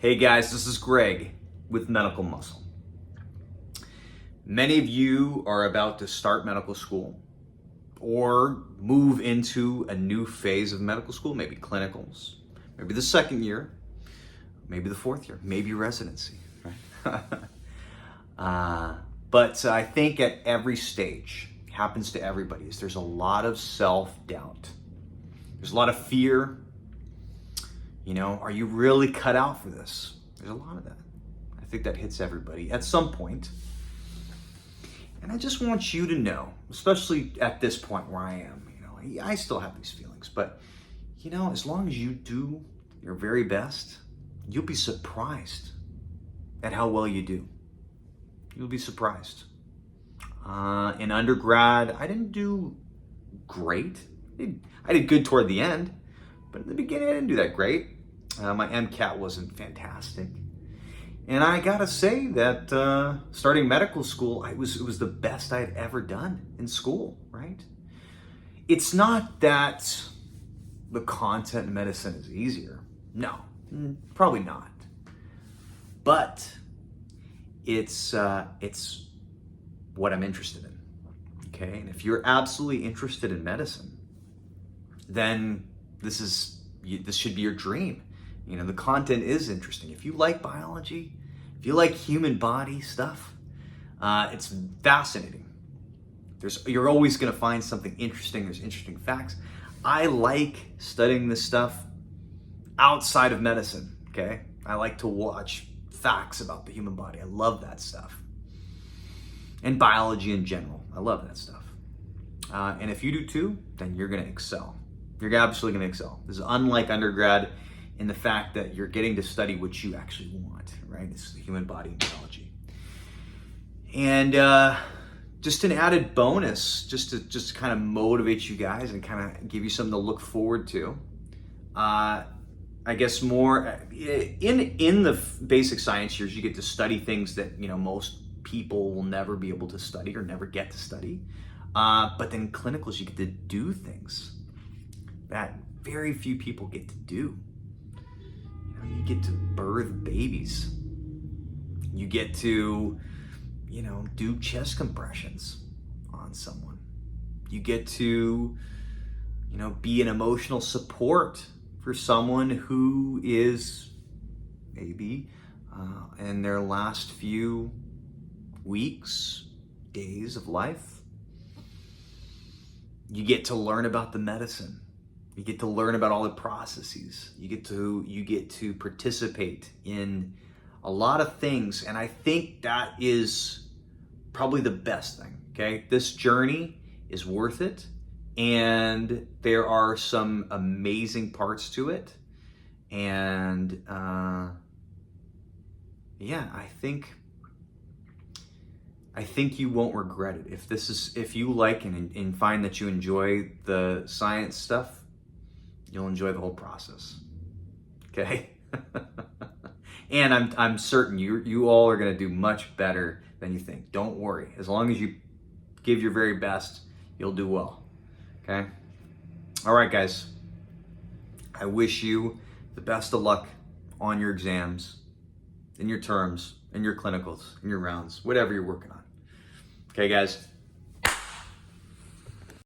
Hey guys, this is Greg with Medical Muscle. Many of you are about to start medical school or move into a new phase of medical school, maybe clinicals, maybe the second year, maybe the fourth year, maybe residency, right? But I think at every stage, happens to everybody, is there's a lot of self-doubt. There's a lot of fear. You know, are you really cut out for this? There's a lot of that. I think that hits everybody at some point. And I just want you to know, especially at this point where I am, I still have these feelings, but as long as you do your very best, you'll be surprised at how well you do. You'll be surprised. In undergrad, I didn't do great. I did good toward the end, but in the beginning, I didn't do that great. My MCAT wasn't fantastic. And I gotta say that starting medical school, it was the best I had ever done in school, right? It's not that the content in medicine is easier. No, probably not. But it's what I'm interested in, okay? And if you're absolutely interested in medicine, then this should be your dream. The content is interesting. If you like biology, if you like human body stuff, it's fascinating. You're always going to find something interesting. There's interesting facts. I like studying this stuff outside of medicine, okay? I like to watch facts about the human body. I love that stuff. And biology in general. I love that stuff. And if you do too, then you're going to excel. You're absolutely going to excel. This is unlike undergrad in the fact that you're getting to study what you actually want, right? This is the human body and biology. And just an added bonus, just to kind of motivate you guys and kind of give you something to look forward to. I guess more in the basic science years, you get to study things that most people will never be able to study or never get to study. But then in clinicals, you get to do things that very few people get to do. You get to birth babies. You get to, do chest compressions on someone. You get to, be an emotional support for someone who is maybe in their last few weeks, days of life. You get to learn about the medicine. You get to learn about all the processes. You get to participate in a lot of things, and I think that is probably the best thing. Okay, this journey is worth it, and there are some amazing parts to it, and I think you won't regret it. If you like and find that you enjoy the science stuff, you'll enjoy the whole process. Okay? And I'm certain you all are going to do much better than you think. Don't worry. As long as you give your very best, you'll do well. Okay? All right, guys. I wish you the best of luck on your exams, in your terms, in your clinicals, in your rounds, whatever you're working on. Okay, guys?